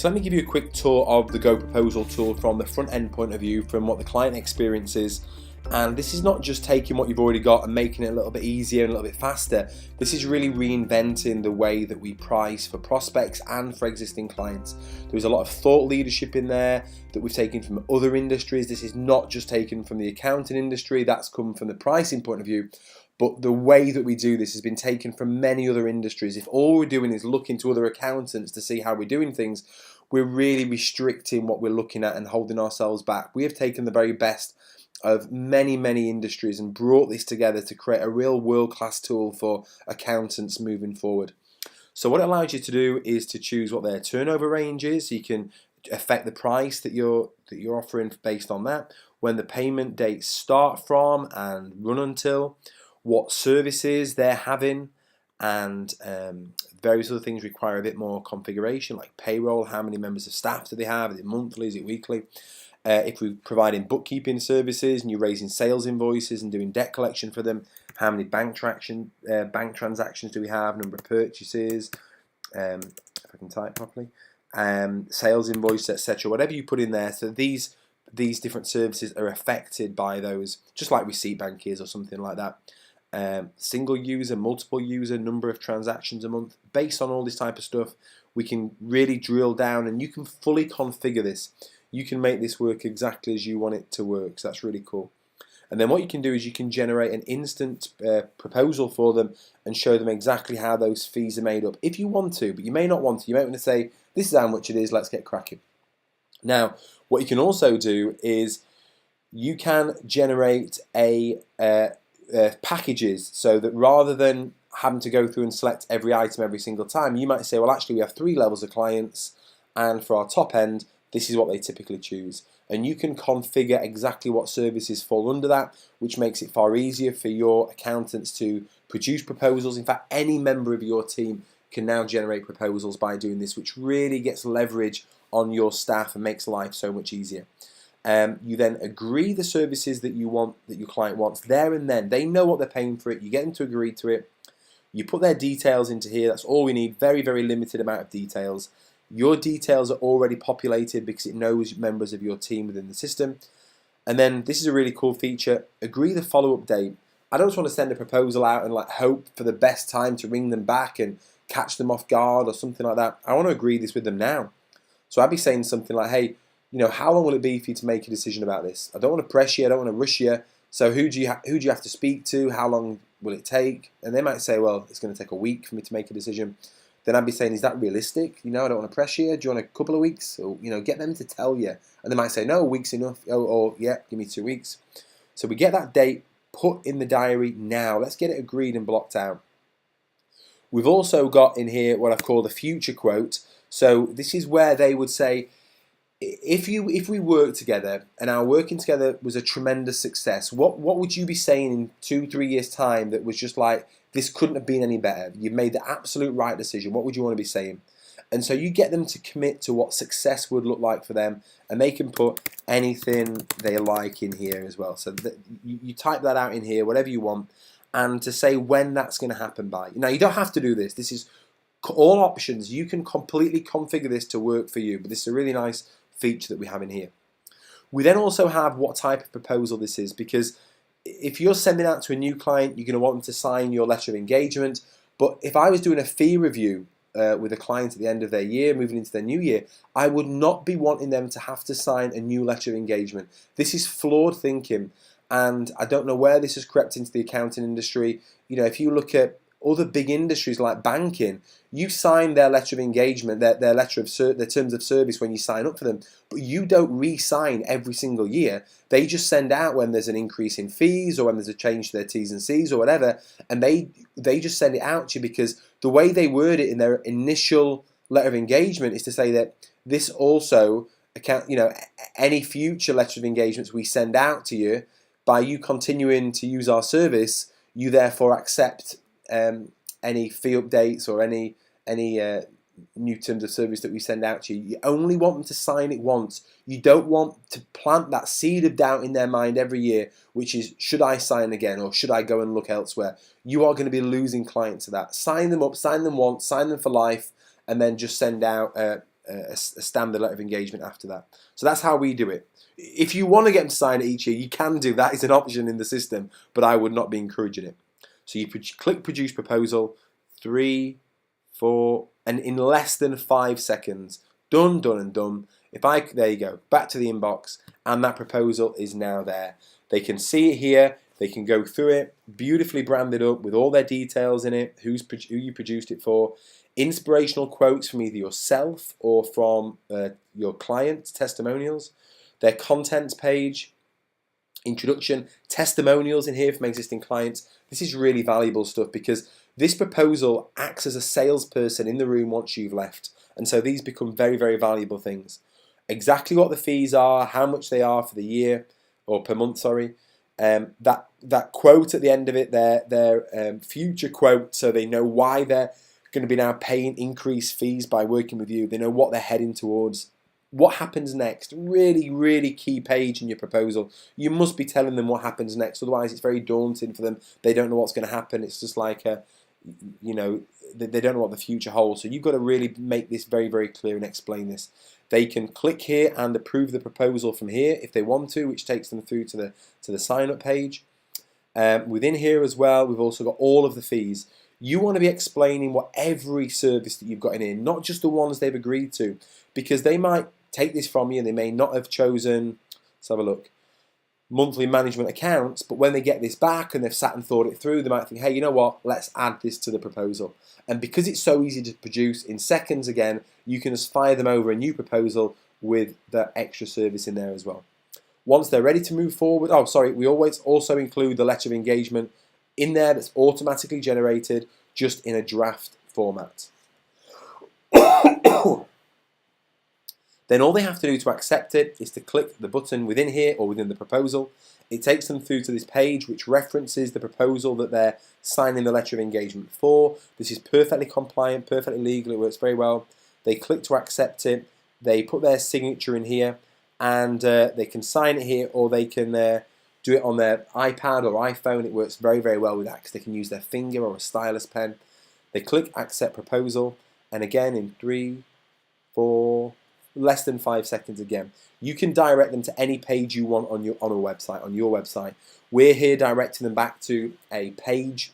So let me give you a quick tour of the GoProposal tool from the front end point of view, from what the client experience is. And this is not just taking what you've already got and making it a little bit easier and a little bit faster. This is really reinventing the way that we price for prospects and for existing clients. There's a lot of thought leadership in there that we've taken from other industries. This is not just taken from the accounting industry, that's come from the pricing point of view. But the way that we do this has been taken from many other industries. If all we're doing is looking to other accountants to see how we're doing things, we're really restricting what we're looking at and holding ourselves back. We have taken the very best of many industries and brought this together to create a real world-class tool for accountants moving forward. So what it allows you to do is to choose what their turnover range is. So you can affect the price that you're offering based on that, when the payment dates start from and run until, what services they're having, and various other things require a bit more configuration, like payroll. How many members of staff do they have? Is it monthly? Is it weekly? If we're providing bookkeeping services and you're raising sales invoices and doing debt collection for them, how many bank transactions do we have? Number of purchases, if I can type properly, sales invoices, etc. Whatever you put in there. So these different services are affected by those, just like receipt bank is or something like that. Single user, multiple user, number of transactions a month. Based on all this type of stuff, we can really drill down and you can fully configure this. You can make this work exactly as you want it to work, so that's really cool. And then what you can do is you can generate an instant proposal for them and show them exactly how those fees are made up, if you want to, but you may not want to. You might want to say, this is how much it is, let's get cracking. Now, what you can also do is you can generate packages, so that rather than having to go through and select every item every single time, you might say, well, actually we have 3 levels of clients, and for our top end, this is what they typically choose. And you can configure exactly what services fall under that, which makes it far easier for your accountants to produce proposals. In fact, any member of your team can now generate proposals by doing this, which really gets leverage on your staff and makes life so much easier. You then agree the services that you want, that your client wants, there and then. They know what they're paying for it. You get them to agree to it. You put their details into here. That's all we need. Very limited amount of details. Your details are already populated because it knows members of your team within the system. And then this is a really cool feature. Agree the follow-up date. I don't just want to send a proposal out and like hope for the best time to ring them back and catch them off guard or something like that. I want to agree this with them now. So I'd be saying something like, hey, you know, how long will it be for you to make a decision about this? I don't want to press you. I don't want to rush you. So who do you have to speak to? How long will it take? And they might say, well, it's going to take a week for me to make a decision. Then I'd be saying, is that realistic? You know, I don't want to pressure you. Do you want a couple of weeks? Or, you know, get them to tell you. And they might say, no, a week's enough. Or yeah, give me 2 weeks. So we get that date put in the diary now. Let's get it agreed and blocked out. We've also got in here what I've called a future quote. So this is where they would say, if we work together and our working together was a tremendous success, what would you be saying in 2-3 years' time that was just like, this couldn't have been any better? You've made the absolute right decision. What would you want to be saying? And so you get them to commit to what success would look like for them, and they can put anything they like in here as well. So that you type that out in here, whatever you want, and to say when that's going to happen by. Now, you don't have to do this. This is all options. You can completely configure this to work for you, but this is a really nice feature that we have in here. We then also have what type of proposal this is, because if you're sending out to a new client, you're going to want them to sign your letter of engagement. But if I was doing a fee review with a client at the end of their year, moving into their new year, I would not be wanting them to have to sign a new letter of engagement. This is flawed thinking, and I don't know where this has crept into the accounting industry. You know, if you look at other big industries like banking, you sign their letter of engagement, their terms of service when you sign up for them, but you don't re-sign every single year. They just send out when there's an increase in fees or when there's a change to their T's and C's or whatever, and they just send it out to you because the way they word it in their initial letter of engagement is to say that this also any future letter of engagements we send out to you, by you continuing to use our service, you therefore accept any fee updates or any new terms of service that we send out to you. You only want them to sign it once. You don't want to plant that seed of doubt in their mind every year, which is, should I sign again or should I go and look elsewhere? You are going to be losing clients to that. Sign them up, sign them once, sign them for life, and then just send out a standard letter of engagement after that. So that's how we do it. If you want to get them to sign it each year, you can do that. It's an option in the system, but I would not be encouraging it. So you click produce proposal, 3, 4, and in less than 5 seconds, done, done, and done. There you go, back to the inbox, and that proposal is now there. They can see it here. They can go through it, beautifully branded up with all their details in it, who you produced it for, inspirational quotes from either yourself or from your clients, testimonials, their contents page, introduction, testimonials in here from existing clients. This is really valuable stuff because this proposal acts as a salesperson in the room once you've left. And so these become very, very valuable things. Exactly what the fees are, how much they are for the year, or per month, sorry. That quote at the end of it, their future quote, so they know why they're going to be now paying increased fees by working with you. They know what they're heading towards. What happens next? Really, really key page in your proposal. You must be telling them what happens next. Otherwise, it's very daunting for them. They don't know what's going to happen. It's just like they don't know what the future holds. So you've got to really make this very, very clear and explain this. They can click here and approve the proposal from here if they want to, which takes them through to the sign up page. Within here as well, we've also got all of the fees. You want to be explaining what every service that you've got in here, not just the ones they've agreed to, because they might take this from you and they may not have chosen, let's have a look, monthly management accounts, but when they get this back and they've sat and thought it through, they might think, hey, you know what, let's add this to the proposal. And because it's so easy to produce, in seconds again, you can just fire them over a new proposal with the extra service in there as well. Once they're ready to move forward, we always also include the letter of engagement in there that's automatically generated just in a draft format. Then all they have to do to accept it is to click the button within here or within the proposal. It takes them through to this page which references the proposal that they're signing the letter of engagement for. This is perfectly compliant, perfectly legal, it works very well. They click to accept it, they put their signature in here, and they can sign it here, or they can do it on their iPad or iPhone. It works very, very well with that because they can use their finger or a stylus pen. They click accept proposal, and again in 3, 4, less than 5 seconds again. You can direct them to any page you want on your website. We're here directing them back to a page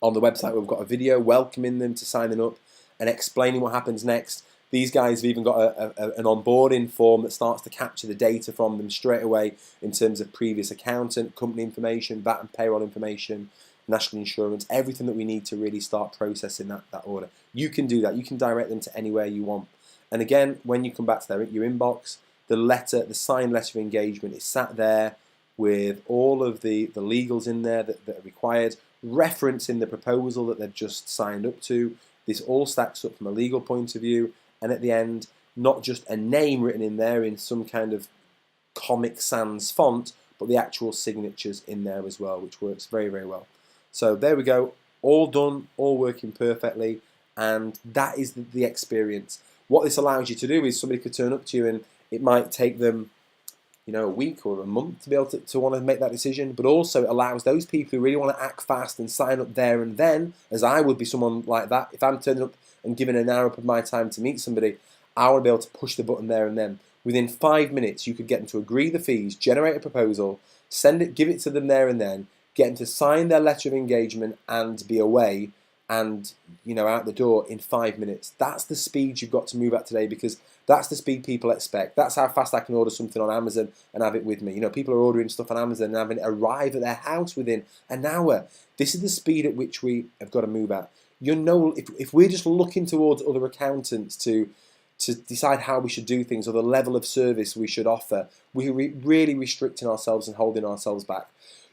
on the website where we've got a video welcoming them to signing up and explaining what happens next. These guys have even got an onboarding form that starts to capture the data from them straight away in terms of previous accountant, company information, VAT and payroll information, national insurance, everything that we need to really start processing that order. You can do that. You can direct them to anywhere you want. And again, when you come back to your inbox, the signed letter of engagement is sat there with all of the legals in there that are required, referencing the proposal that they've just signed up to. This all stacks up from a legal point of view, and at the end, not just a name written in there in some kind of Comic Sans font, but the actual signatures in there as well, which works very, very well. So there we go, all done, all working perfectly, and that is the experience. What this allows you to do is somebody could turn up to you and it might take them, a week or a month to be able to want to make that decision, but also it allows those people who really want to act fast and sign up there and then, as I would be someone like that. If I'm turning up and giving an hour of my time to meet somebody, I want to be able to push the button there and then. Within 5 minutes, you could get them to agree the fees, generate a proposal, send it, give it to them there and then, get them to sign their letter of engagement and be away and out the door in 5 minutes. That's the speed you've got to move at today, because that's the speed people expect. That's how fast I can order something on Amazon and have it with me. People are ordering stuff on Amazon and having it arrive at their house within an hour. This is the speed at which we have got to move at. If we're just looking towards other accountants to decide how we should do things or the level of service we should offer, we're really restricting ourselves and holding ourselves back.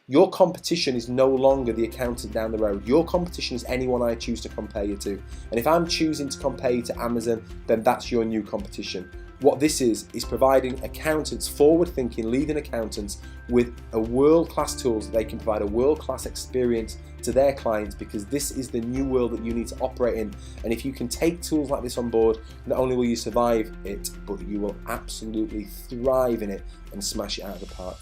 Your competition is no longer the accountant down the road. Your competition is anyone I choose to compare you to. And if I'm choosing to compare you to Amazon, then that's your new competition. What this is providing accountants, forward-thinking, leading accountants with a world-class tools that they can provide a world-class experience to their clients, because this is the new world that you need to operate in. And if you can take tools like this on board, not only will you survive it, but you will absolutely thrive in it and smash it out of the park.